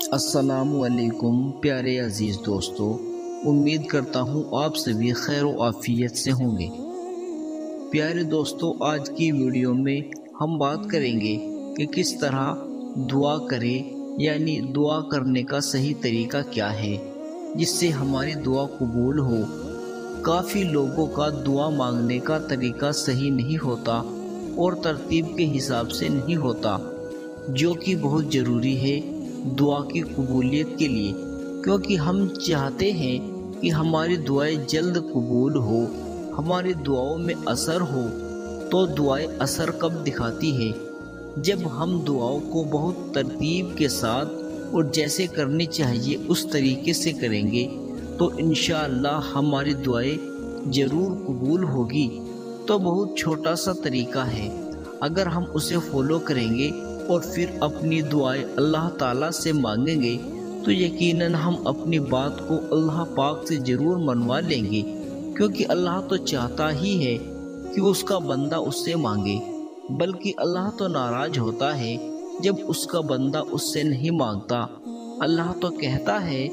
السلام علیکم پیارے عزیز دوستو، امید کرتا ہوں آپ سبھی خیر و عافیت سے ہوں گے۔ پیارے دوستو، آج کی ویڈیو میں ہم بات کریں گے کہ کس طرح دعا کریں، یعنی دعا کرنے کا صحیح طریقہ کیا ہے جس سے ہماری دعا قبول ہو۔ کافی لوگوں کا دعا مانگنے کا طریقہ صحیح نہیں ہوتا اور ترتیب کے حساب سے نہیں ہوتا، جو کہ بہت ضروری ہے دعا کی قبولیت کے لیے، کیونکہ ہم چاہتے ہیں کہ ہماری دعائیں جلد قبول ہو، ہماری دعاؤں میں اثر ہو۔ تو دعائیں اثر کب دکھاتی ہے؟ جب ہم دعاؤں کو بہت ترتیب کے ساتھ اور جیسے کرنی چاہیے اس طریقے سے کریں گے تو انشاءاللہ ہماری دعائیں ضرور قبول ہوگی۔ تو بہت چھوٹا سا طریقہ ہے، اگر ہم اسے فالو کریں گے اور پھر اپنی دعائیں اللہ تعالیٰ سے مانگیں گے تو یقیناً ہم اپنی بات کو اللہ پاک سے ضرور منوا لیں گے، کیونکہ اللہ تو چاہتا ہی ہے کہ اس کا بندہ اس سے مانگے، بلکہ اللہ تو ناراض ہوتا ہے جب اس کا بندہ اس سے نہیں مانگتا۔ اللہ تو کہتا ہے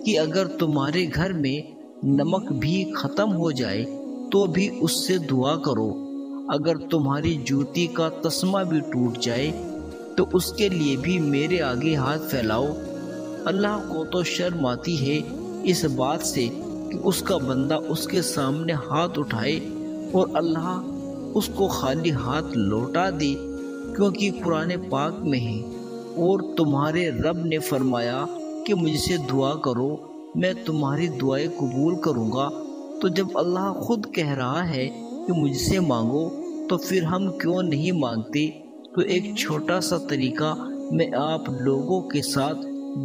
کہ اگر تمہارے گھر میں نمک بھی ختم ہو جائے تو بھی اس سے دعا کرو، اگر تمہاری جوتی کا تسمہ بھی ٹوٹ جائے تو اس کے لیے بھی میرے آگے ہاتھ پھیلاؤ۔ اللہ کو تو شرم آتی ہے اس بات سے کہ اس کا بندہ اس کے سامنے ہاتھ اٹھائے اور اللہ اس کو خالی ہاتھ لوٹا دے، کیونکہ قرآن پاک میں ہے، اور تمہارے رب نے فرمایا کہ مجھ سے دعا کرو میں تمہاری دعائیں قبول کروں گا۔ تو جب اللہ خود کہہ رہا ہے کہ مجھ سے مانگو تو پھر ہم کیوں نہیں مانگتے؟ تو ایک چھوٹا سا طریقہ میں آپ لوگوں کے ساتھ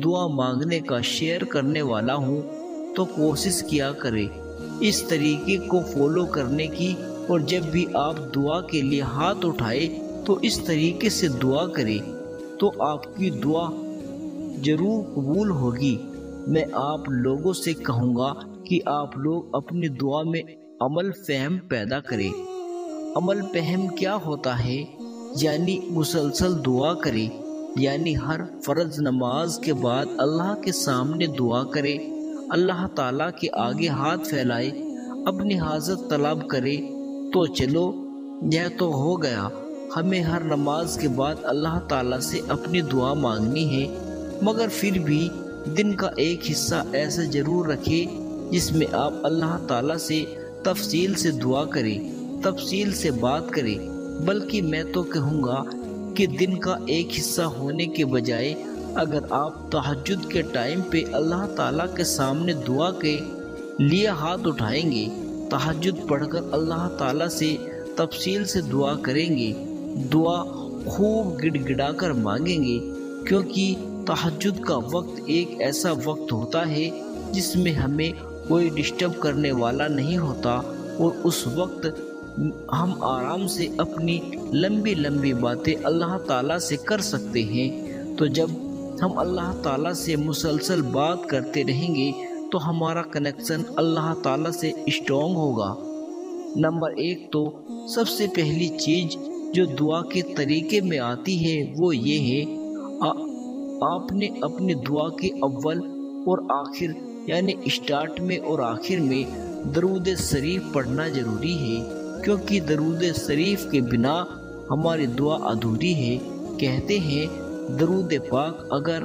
دعا مانگنے کا شیئر کرنے والا ہوں، تو کوشش کیا کریں اس طریقے کو فالو کرنے کی، اور جب بھی آپ دعا کے لیے ہاتھ اٹھائے تو اس طریقے سے دعا کریں تو آپ کی دعا ضرور قبول ہوگی۔ میں آپ لوگوں سے کہوں گا کہ آپ لوگ اپنی دعا میں عمل فہم پیدا کریں۔ عمل فہم کیا ہوتا ہے؟ یعنی مسلسل دعا کرے، یعنی ہر فرض نماز کے بعد اللہ کے سامنے دعا کرے، اللہ تعالیٰ کے آگے ہاتھ پھیلائے، اپنی حاجت طلب کرے۔ تو چلو یہ تو ہو گیا، ہمیں ہر نماز کے بعد اللہ تعالیٰ سے اپنی دعا مانگنی ہے، مگر پھر بھی دن کا ایک حصہ ایسا ضرور رکھے جس میں آپ اللہ تعالیٰ سے تفصیل سے دعا کریں، تفصیل سے بات کریں۔ بلکہ میں تو کہوں گا کہ دن کا ایک حصہ ہونے کے بجائے اگر آپ تہجد کے ٹائم پہ اللہ تعالیٰ کے سامنے دعا کے لیے ہاتھ اٹھائیں گے، تہجد پڑھ کر اللہ تعالیٰ سے تفصیل سے دعا کریں گے، دعا خوب گڑ گڑا کر مانگیں گے، کیونکہ تہجد کا وقت ایک ایسا وقت ہوتا ہے جس میں ہمیں کوئی ڈسٹرب کرنے والا نہیں ہوتا، اور اس وقت ہم آرام سے اپنی لمبی لمبی باتیں اللہ تعالیٰ سے کر سکتے ہیں۔ تو جب ہم اللہ تعالیٰ سے مسلسل بات کرتے رہیں گے تو ہمارا کنیکشن اللہ تعالیٰ سے اسٹرانگ ہوگا۔ نمبر 1 تو سب سے پہلی چیز جو دعا کے طریقے میں آتی ہے وہ یہ ہے، آپ نے اپنی دعا کے اول اور آخر، یعنی اسٹارٹ میں اور آخر میں درود شریف پڑھنا ضروری ہے، کیونکہ درود شریف کے بنا ہماری دعا ادھوری ہے۔ کہتے ہیں درود پاک اگر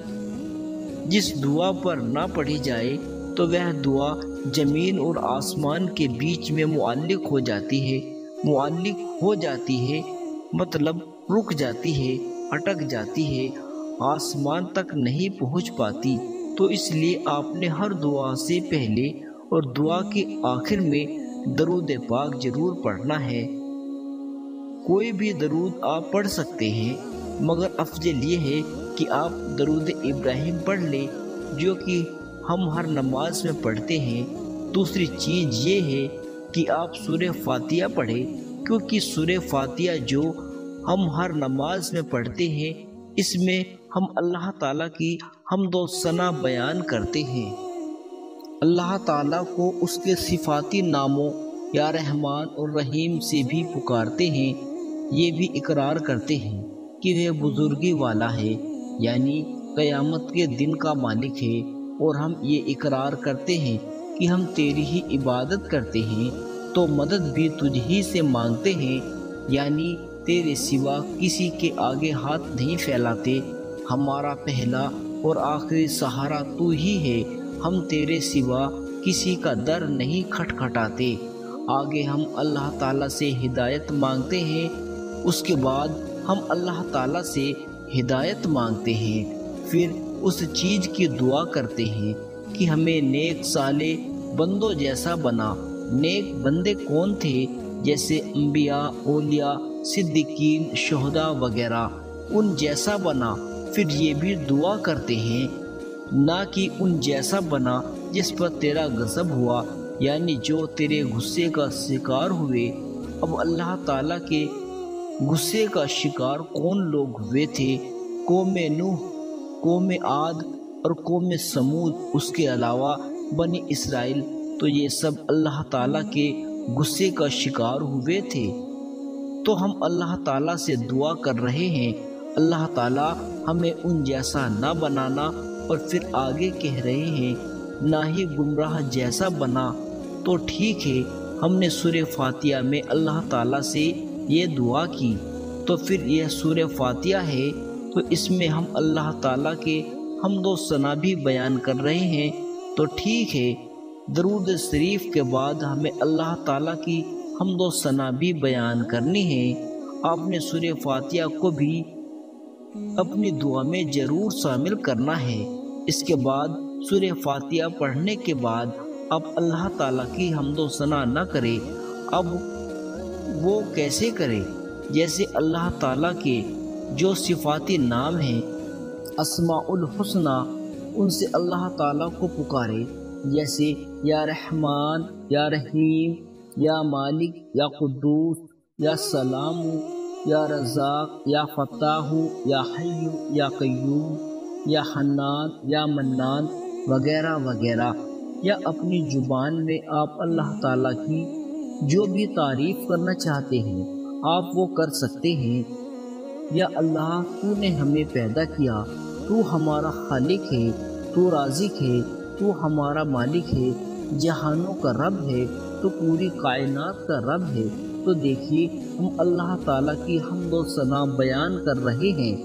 جس دعا پر نہ پڑھی جائے تو وہ دعا زمین اور آسمان کے بیچ میں معلق ہو جاتی ہے، معلق ہو جاتی ہے مطلب رک جاتی ہے، اٹک جاتی ہے، آسمان تک نہیں پہنچ پاتی۔ تو اس لیے آپ نے ہر دعا سے پہلے اور دعا کے آخر میں درود پاک ضرور پڑھنا ہے۔ کوئی بھی درود آپ پڑھ سکتے ہیں، مگر افضل یہ ہے کہ آپ درود ابراہیم پڑھ لیں جو کہ ہم ہر نماز میں پڑھتے ہیں۔ دوسری چیز یہ ہے کہ آپ سورہ فاتحہ پڑھیں، کیونکہ سورہ فاتحہ جو ہم ہر نماز میں پڑھتے ہیں اس میں ہم اللہ تعالیٰ کی حمد و ثنا بیان کرتے ہیں، اللہ تعالیٰ کو اس کے صفاتی ناموں یا رحمان اور رحیم سے بھی پکارتے ہیں، یہ بھی اقرار کرتے ہیں کہ وہ بزرگی والا ہے، یعنی قیامت کے دن کا مالک ہے، اور ہم یہ اقرار کرتے ہیں کہ ہم تیری ہی عبادت کرتے ہیں، تو مدد بھی تجھ ہی سے مانگتے ہیں، یعنی تیرے سوا کسی کے آگے ہاتھ نہیں پھیلاتے۔ ہمارا پہلا اور آخری سہارا تو ہی ہے، ہم تیرے سوا کسی کا در نہیں کھٹکھٹاتے۔ آگے ہم اللہ تعالیٰ سے ہدایت مانگتے ہیں، اس کے بعد ہم اللہ تعالیٰ سے ہدایت مانگتے ہیں، پھر اس چیز کی دعا کرتے ہیں کہ ہمیں نیک صالح بندوں جیسا بنا۔ نیک بندے کون تھے؟ جیسے انبیاء، اولیاء، صدیقین، شہداء وغیرہ، ان جیسا بنا۔ پھر یہ بھی دعا کرتے ہیں نہ کہ ان جیسا بنا جس پر تیرا غضب ہوا، یعنی جو تیرے غصے کا شکار ہوئے۔ اب اللہ تعالیٰ کے غصے کا شکار کون لوگ ہوئے تھے؟ قوم نوح، قوم عاد اور قوم سمود، اس کے علاوہ بنی اسرائیل، تو یہ سب اللہ تعالیٰ کے غصے کا شکار ہوئے تھے۔ تو ہم اللہ تعالیٰ سے دعا کر رہے ہیں اللہ تعالیٰ ہمیں ان جیسا نہ بنانا، اور پھر آگے کہہ رہے ہیں نہ ہی گمراہ جیسا بنا۔ تو ٹھیک ہے، ہم نے سورہ فاتحہ میں اللہ تعالیٰ سے یہ دعا کی، تو پھر یہ سورہ فاتحہ ہے، تو اس میں ہم اللہ تعالیٰ کے حمد و ثنا بھی بیان کر رہے ہیں۔ تو ٹھیک ہے، درود شریف کے بعد ہمیں اللہ تعالیٰ کی حمد و ثنا بھی بیان کرنی ہے۔ آپ نے سورہ فاتحہ کو بھی اپنی دعا میں ضرور شامل کرنا ہے۔ اس کے بعد سورہ فاتحہ پڑھنے کے بعد آپ اللہ تعالیٰ کی حمد و ثنا نہ کریں۔ اب وہ کیسے کرے؟ جیسے اللہ تعالیٰ کے جو صفاتی نام ہیں، اسماء الحسنہ، ان سے اللہ تعالیٰ کو پکارے، جیسے یا رحمان، یا رحیم، یا مالک، یا قدوس، یا سلام، یا رزاق، یا فتاح، یا حی، یا قیوم، یا حنان، یا منان وغیرہ وغیرہ۔ یا اپنی زبان میں آپ اللہ تعالیٰ کی جو بھی تعریف کرنا چاہتے ہیں آپ وہ کر سکتے ہیں۔ یا اللہ، تو نے ہمیں پیدا کیا، تو ہمارا خالق ہے، تو رازق ہے، تو ہمارا مالک ہے، جہانوں کا رب ہے، تو پوری کائنات کا رب ہے۔ تو دیکھیے ہم اللہ تعالیٰ کی حمد و ثنا بیان کر رہے ہیں،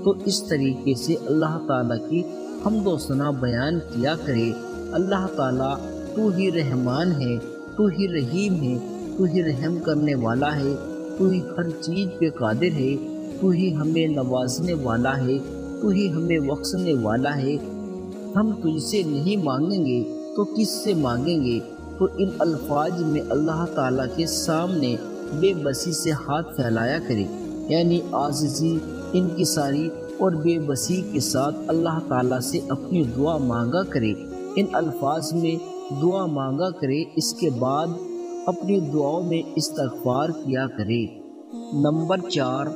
تو اس طریقے سے اللہ تعالیٰ کی حمد و ثنا بیان کیا کرے۔ اللہ تعالیٰ تو ہی رحمان ہے، تو ہی رحیم ہے، تو ہی رحم کرنے والا ہے، تو ہی ہر چیز پہ قادر ہے، تو ہی ہمیں نوازنے والا ہے، تو ہی ہمیں بخشنے والا ہے۔ ہم تجھ سے نہیں مانگیں گے تو کس سے مانگیں گے؟ تو ان الفاظ میں اللہ تعالیٰ کے سامنے بے بسی سے ہاتھ پھیلایا کرے، یعنی عاجزی، انکساری اور بے بسی کے ساتھ اللہ تعالیٰ سے اپنی دعا مانگا کرے۔ ان الفاظ میں دعا مانگا کرے، اس کے بعد اپنی دعاؤں میں استغفار کیا کرے۔ نمبر 4،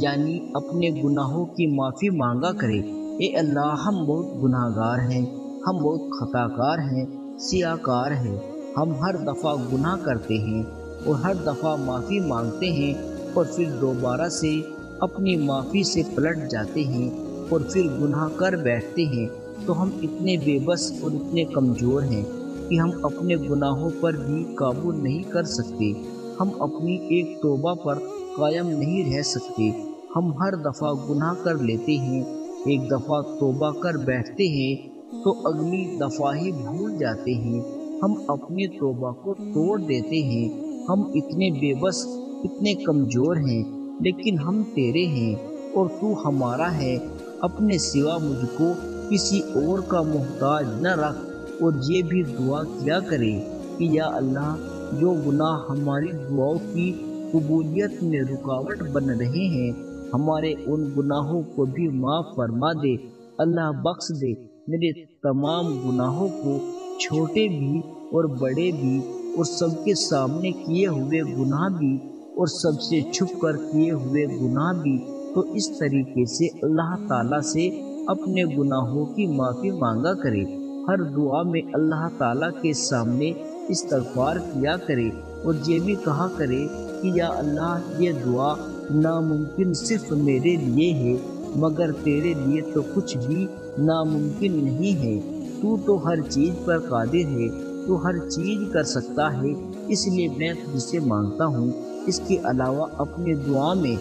یعنی اپنے گناہوں کی معافی مانگا کرے۔ اے اللہ، ہم بہت گناہ گار ہیں، ہم بہت خطا کار ہیں، سیاہ کار ہیں۔ ہم ہر دفعہ گناہ کرتے ہیں اور ہر دفعہ معافی مانگتے ہیں، اور پھر دوبارہ سے اپنی معافی سے پلٹ جاتے ہیں اور پھر گناہ کر بیٹھتے ہیں۔ تو ہم اتنے بے بس اور اتنے کمزور ہیں کہ ہم اپنے گناہوں پر بھی قابو نہیں کر سکتے، ہم اپنی ایک توبہ پر قائم نہیں رہ سکتے۔ ہم ہر دفعہ گناہ کر لیتے ہیں، ایک دفعہ توبہ کر بیٹھتے ہیں تو اگلی دفعہ ہی بھول جاتے ہیں، ہم اپنی توبہ کو توڑ دیتے ہیں۔ ہم اتنے بے بس، اتنے کمزور ہیں، لیکن ہم تیرے ہیں اور تو ہمارا ہے۔ اپنے سوا مجھ کو کسی اور کا محتاج نہ رکھ۔ اور یہ بھی دعا کیا کرے کہ یا اللہ، جو گناہ ہماری دعاؤں کی قبولیت میں رکاوٹ بن رہے ہیں، ہمارے ان گناہوں کو بھی معاف فرما دے۔ اللہ بخش دے میرے تمام گناہوں کو، چھوٹے بھی اور بڑے بھی، اور سب کے سامنے کیے ہوئے گناہ بھی اور سب سے چھپ کر کیے ہوئے گناہ بھی۔ تو اس طریقے سے اللہ تعالیٰ سے اپنے گناہوں کی معافی مانگا کرے۔ ہر دعا میں اللہ تعالیٰ کے سامنے استغفار کیا کرے، اور یہ بھی کہا کرے کہ یا اللہ، یہ دعا ناممکن صرف میرے لیے ہے، مگر تیرے لیے تو کچھ بھی ناممکن نہیں ہے۔ تو تو ہر چیز پر قادر ہے، تو ہر چیز کر سکتا ہے، اس لیے میں تجھ سے مانگتا ہوں۔ اس کے علاوہ اپنی دعا میں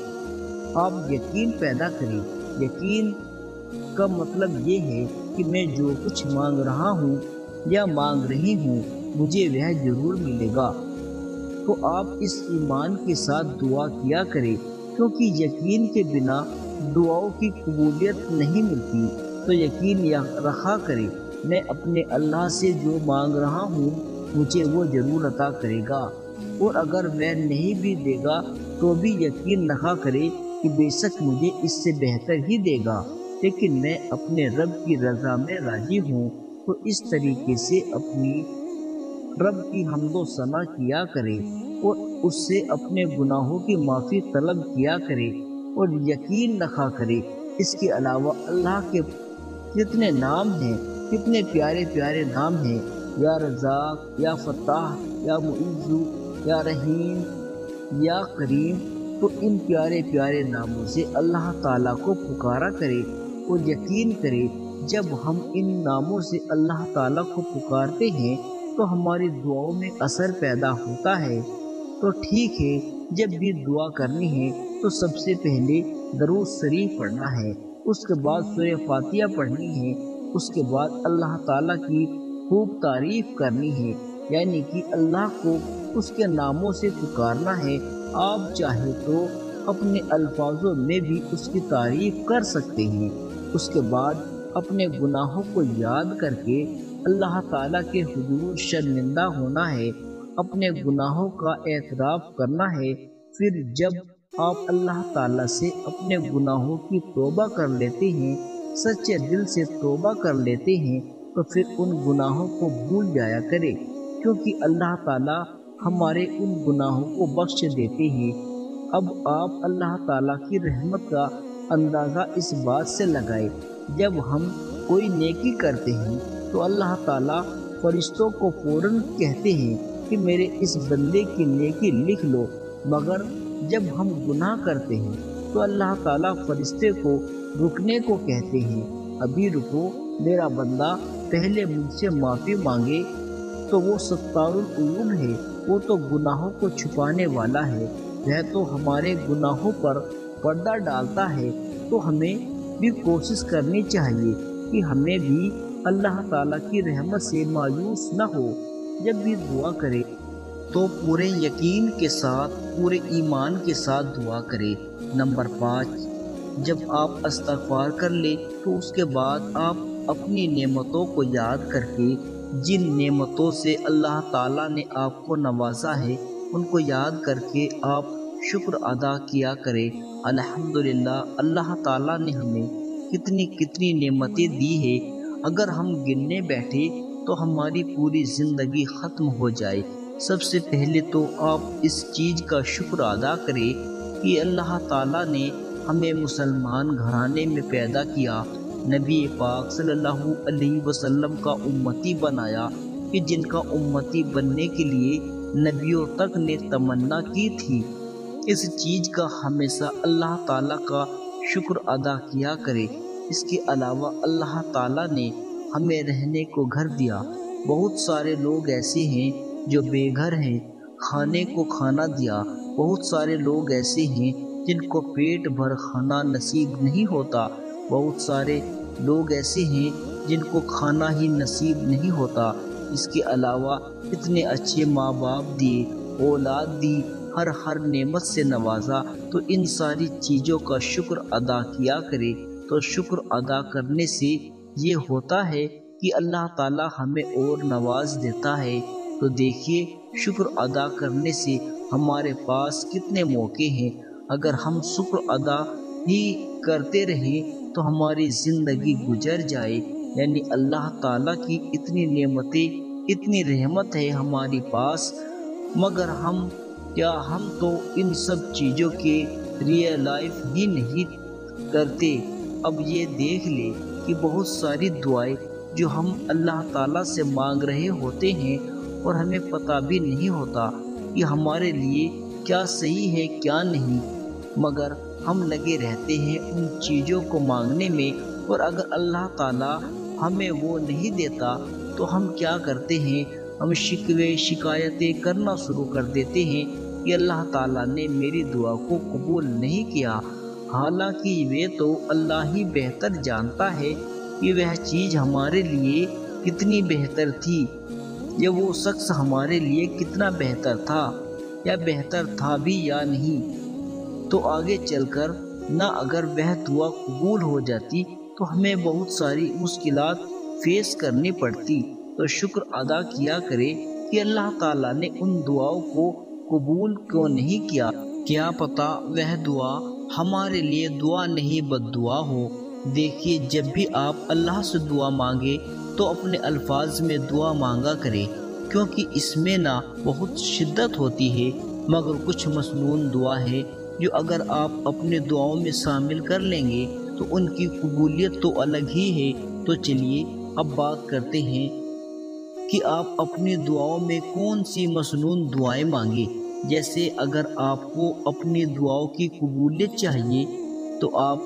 آپ یقین پیدا کریں۔ یقین کا مطلب یہ ہے کہ میں جو کچھ مانگ رہا ہوں یا مانگ رہی ہوں مجھے وہ ضرور ملے گا۔ تو آپ اس ایمان کے ساتھ دعا کیا کریں، کیونکہ یقین کے بنا دعاؤں کی قبولیت نہیں ملتی۔ تو یقین رکھا کرے میں اپنے اللہ سے جو مانگ رہا ہوں مجھے وہ ضرور عطا کرے گا، اور اگر وہ نہیں بھی دے گا تو بھی یقین رکھا کرے کہ بے شک مجھے اس سے بہتر ہی دے گا، لیکن میں اپنے رب کی رضا میں راضی ہوں۔ تو اس طریقے سے اپنی رب کی حمد و ثنا کیا کرے اور اس سے اپنے گناہوں کی معافی طلب کیا کرے اور یقین رکھا کرے اس کے علاوہ اللہ کے کتنے نام ہیں، کتنے پیارے پیارے نام ہیں، یا رزاق، یا فتاح، یا معز، یا رحیم، یا کریم۔ تو ان پیارے پیارے ناموں سے اللہ تعالیٰ کو پکارا کرے اور یقین کرے جب ہم ان ناموں سے اللہ تعالیٰ کو پکارتے ہیں تو ہماری دعاؤں میں اثر پیدا ہوتا ہے۔ تو ٹھیک ہے، جب بھی دعا کرنی ہے تو سب سے پہلے درود شریف پڑھنا ہے، اس کے بعد سورہ فاتحہ پڑھنی ہے، اس کے بعد اللہ تعالیٰ کی خوب تعریف کرنی ہے، یعنی کہ اللہ کو اس کے ناموں سے پکارنا ہے۔ آپ چاہے تو اپنے الفاظوں میں بھی اس کی تعریف کر سکتے ہیں۔ اس کے بعد اپنے گناہوں کو یاد کر کے اللہ تعالیٰ کے حضور شرمندہ ہونا ہے، اپنے گناہوں کا اعتراف کرنا ہے۔ پھر جب آپ اللہ تعالیٰ سے اپنے گناہوں کی توبہ کر لیتے ہیں، سچے دل سے توبہ کر لیتے ہیں، تو پھر ان گناہوں کو بھول جایا کرے، کیونکہ اللہ تعالیٰ ہمارے ان گناہوں کو بخش دیتے ہیں۔ اب آپ اللہ تعالیٰ کی رحمت کا اندازہ اس بات سے لگائے، جب ہم کوئی نیکی کرتے ہیں تو اللہ تعالیٰ فرشتوں کو فوراً کہتے ہیں کہ میرے اس بندے کی نیکی لکھ لو، مگر جب ہم گناہ کرتے ہیں تو اللہ تعالیٰ فرشتے کو رکنے کو کہتے ہیں، ابھی رکو، میرا بندہ پہلے مجھ سے معافی مانگے۔ تو وہ ستار العیوب ہے، وہ تو گناہوں کو چھپانے والا ہے، وہ تو ہمارے گناہوں پر پردہ ڈالتا ہے۔ تو ہمیں بھی کوشش کرنی چاہیے کہ ہمیں بھی اللہ تعالیٰ کی رحمت سے مایوس نہ ہو۔ جب بھی دعا کرے تو پورے یقین کے ساتھ، پورے ایمان کے ساتھ دعا کرے۔ نمبر 5، جب آپ استغفار کر لیں تو اس کے بعد آپ اپنی نعمتوں کو یاد کر کے، جن نعمتوں سے اللہ تعالیٰ نے آپ کو نوازا ہے ان کو یاد کر کے آپ شکر ادا کیا کرے۔ الحمدللہ، اللہ تعالیٰ نے ہمیں کتنی کتنی نعمتیں دی ہیں، اگر ہم گننے بیٹھے تو ہماری پوری زندگی ختم ہو جائے۔ سب سے پہلے تو آپ اس چیز کا شکر ادا کریں کہ اللہ تعالیٰ نے ہمیں مسلمان گھرانے میں پیدا کیا، نبی پاک صلی اللہ علیہ وسلم کا امتی بنایا، کہ جن کا امتی بننے کے لیے نبیوں تک نے تمنا کی تھی۔ اس چیز کا ہمیشہ اللہ تعالیٰ کا شکر ادا کیا کرے۔ اس کے علاوہ اللہ تعالیٰ نے ہمیں رہنے کو گھر دیا۔ بہت سارے لوگ ایسے ہیں جو بے گھر ہیں، کھانے کو کھانا دیا۔ بہت سارے لوگ ایسے ہیں جن کو پیٹ بھر کھانا نصیب نہیں ہوتا۔ بہت سارے لوگ ایسے ہیں جن کو کھانا ہی نصیب نہیں ہوتا۔ اس کے علاوہ اتنے اچھے ماں باپ دیے، اولاد دی، ہر نعمت سے نوازا۔ تو ان ساری چیزوں کا شکر ادا کیا کرے۔ تو شکر ادا کرنے سے یہ ہوتا ہے کہ اللہ تعالیٰ ہمیں اور نواز دیتا ہے۔ تو دیکھیے، شکر ادا کرنے سے ہمارے پاس کتنے موقع ہیں۔ اگر ہم شکر ادا ہی کرتے رہیں تو ہماری زندگی گزر جائے، یعنی اللہ تعالیٰ کی اتنی نعمتیں، اتنی رحمت ہے ہمارے پاس، مگر ہم تو ان سب چیزوں کے ریئلائز ہی نہیں کرتے۔ اب یہ دیکھ لے کہ بہت ساری دعائیں جو ہم اللہ تعالیٰ سے مانگ رہے ہوتے ہیں اور ہمیں پتہ بھی نہیں ہوتا کہ ہمارے لیے کیا صحیح ہے کیا نہیں، مگر ہم لگے رہتے ہیں ان چیزوں کو مانگنے میں، اور اگر اللہ تعالیٰ ہمیں وہ نہیں دیتا تو ہم کیا کرتے ہیں؟ ہم شکوے شکایتیں کرنا شروع کر دیتے ہیں کہ اللہ تعالیٰ نے میری دعا کو قبول نہیں کیا، حالانکہ وہ تو اللہ ہی بہتر جانتا ہے کہ وہ چیز ہمارے لیے کتنی بہتر تھی، یا وہ شخص ہمارے لیے کتنا بہتر تھا، یا بہتر تھا بھی یا نہیں۔ تو آگے چل کر نہ اگر وہ دعا قبول ہو جاتی تو ہمیں بہت ساری مشکلات فیس کرنی پڑتی، تو شکر ادا کیا کرے کہ اللہ تعالیٰ نے ان دعاؤں کو قبول کیوں نہیں کیا۔ کیا پتا وہ دعا ہمارے لیے دعا نہیں بد دعا ہو۔ دیکھیے، جب بھی آپ اللہ سے دعا مانگے تو اپنے الفاظ میں دعا مانگا کرے، کیونکہ اس میں نہ بہت شدت ہوتی ہے، مگر کچھ مسنون دعا ہے جو اگر آپ اپنے دعاؤں میں شامل کر لیں گے تو ان کی قبولیت تو الگ ہی ہے۔ تو چلیے اب بات کرتے ہیں کہ آپ اپنی دعاؤں میں کون سی مسنون دعائیں مانگے۔ جیسے اگر آپ کو اپنی دعاؤں کی قبولیت چاہیے تو آپ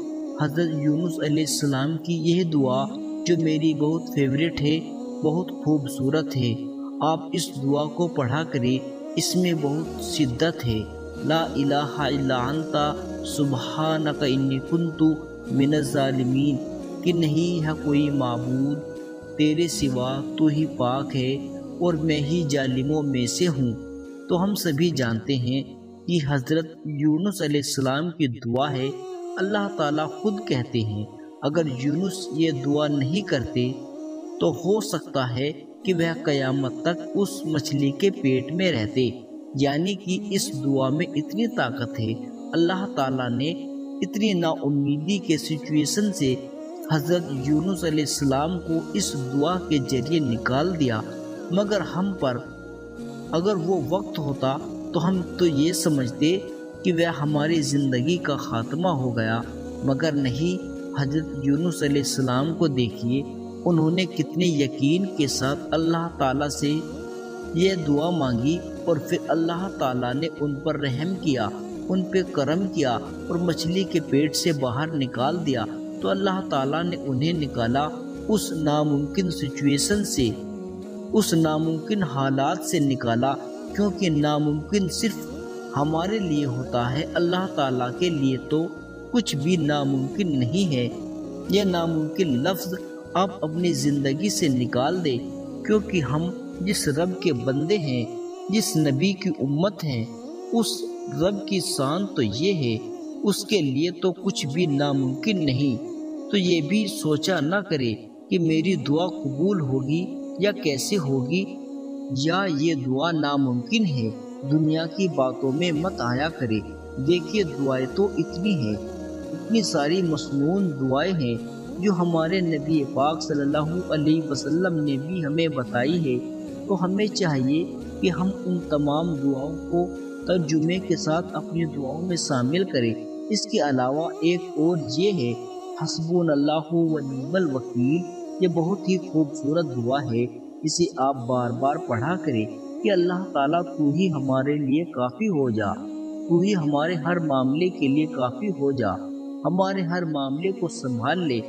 حضرت یونس علیہ السلام کی یہ دعا جو میری بہت فیوریٹ ہے، بہت خوبصورت ہے، آپ اس دعا کو پڑھا کریں۔ اس میں بہت شدت ہے۔ لا الہ الا انت سبحانک انی کنت من الظالمین، کہ نہیں ہے کوئی معبود تیرے سوا، تو ہی پاک ہے اور میں ہی ظالموں میں سے ہوں۔ تو ہم سبھی جانتے ہیں کہ حضرت یونس علیہ السلام کی دعا ہے۔ اللہ تعالیٰ خود کہتے ہیں اگر یونس یہ دعا نہیں کرتے تو ہو سکتا ہے کہ وہ قیامت تک اس مچھلی کے پیٹ میں رہتے، یعنی کہ اس دعا میں اتنی طاقت ہے۔ اللہ تعالیٰ نے اتنی نا امیدی کے سچویشن سے حضرت یونس علیہ السلام کو اس دعا کے ذریعے نکال دیا، مگر ہم پر اگر وہ وقت ہوتا تو ہم تو یہ سمجھتے کہ وہ ہماری زندگی کا خاتمہ ہو گیا، مگر نہیں۔ حضرت یونس علیہ السلام کو دیکھیے، انہوں نے کتنے یقین کے ساتھ اللہ تعالیٰ سے یہ دعا مانگی، اور پھر اللہ تعالیٰ نے ان پر رحم کیا، ان پہ کرم کیا اور مچھلی کے پیٹ سے باہر نکال دیا۔ تو اللہ تعالیٰ نے انہیں نکالا اس ناممکن سچویشن سے، اس ناممکن حالات سے نکالا، کیونکہ ناممکن صرف ہمارے لیے ہوتا ہے، اللہ تعالیٰ کے لیے تو کچھ بھی ناممکن نہیں ہے۔ یہ ناممکن لفظ آپ اپنی زندگی سے نکال دیں، کیونکہ ہم جس رب کے بندے ہیں، جس نبی کی امت ہیں، اس رب کی شان تو یہ ہے، اس کے لیے تو کچھ بھی ناممکن نہیں۔ تو یہ بھی سوچا نہ کرے کہ میری دعا قبول ہوگی یا کیسے ہوگی، یا یہ دعا ناممکن ہے۔ دنیا کی باتوں میں مت آیا کرے۔ دیکھیے، دعائیں تو اتنی ہیں، اتنی ساری مسنون دعائیں ہیں جو ہمارے نبی پاک صلی اللہ علیہ وسلم نے بھی ہمیں بتائی ہے۔ تو ہمیں چاہیے کہ ہم ان تمام دعاؤں کو ترجمے کے ساتھ اپنی دعاؤں میں شامل کریں۔ اس کے علاوہ ایک اور یہ ہے، حسبنا اللہ و نعم الوکیل۔ یہ بہت ہی خوبصورت دعا ہے، اسے آپ بار بار پڑھا کریں کہ اللہ تعالیٰ تو ہی ہمارے لیے کافی ہو جا، تو ہی ہمارے ہر معاملے کے لیے کافی ہو جا، ہمارے ہر معاملے کو سنبھال لے۔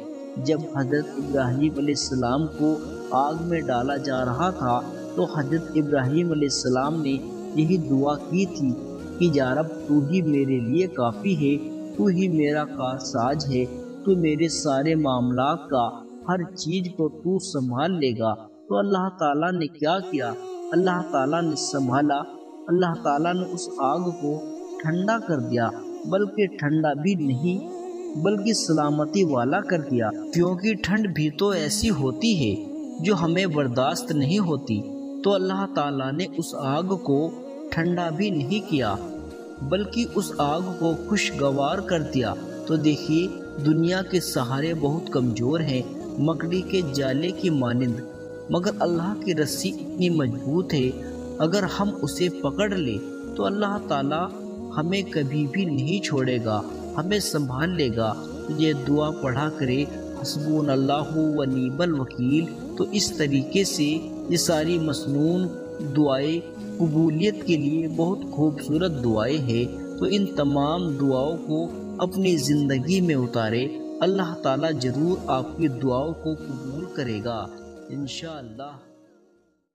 جب حضرت ابراہیم علیہ السلام کو آگ میں ڈالا جا رہا تھا تو حضرت ابراہیم علیہ السلام نے یہی دعا کی تھی کہ یا رب تو ہی میرے لیے کافی ہے، تو ہی میرا کارساز ہے، تو میرے سارے معاملات کا ہر چیز کو تو سنبھال لے گا۔ تو اللہ تعالیٰ نے کیا کیا؟ اللہ تعالیٰ نے سنبھالا، اللہ تعالیٰ نے اس آگ کو ٹھنڈا کر دیا، بلکہ ٹھنڈا بھی نہیں بلکہ سلامتی والا کر دیا، کیونکہ ٹھنڈ بھی تو ایسی ہوتی ہے جو ہمیں برداشت نہیں ہوتی۔ تو اللہ تعالیٰ نے اس آگ کو ٹھنڈا بھی نہیں کیا بلکہ اس آگ کو خوشگوار کر دیا۔ تو دیکھیے، دنیا کے سہارے بہت کمزور ہیں، مکڑی کے جالے کی مانند، مگر اللہ کی رسی اتنی مضبوط ہے، اگر ہم اسے پکڑ لیں تو اللہ تعالیٰ ہمیں کبھی بھی نہیں چھوڑے گا، ہمیں سنبھال لے گا۔ یہ دعا پڑھا کرے، حسبنا اللہ و نعم الوکیل۔ تو اس طریقے سے یہ ساری مسنون دعائیں قبولیت کے لیے بہت خوبصورت دعائیں ہیں۔ تو ان تمام دعاؤں کو اپنی زندگی میں اتارے، اللہ تعالیٰ ضرور آپ کی دعاؤں کو قبول کرے گا انشاءاللہ۔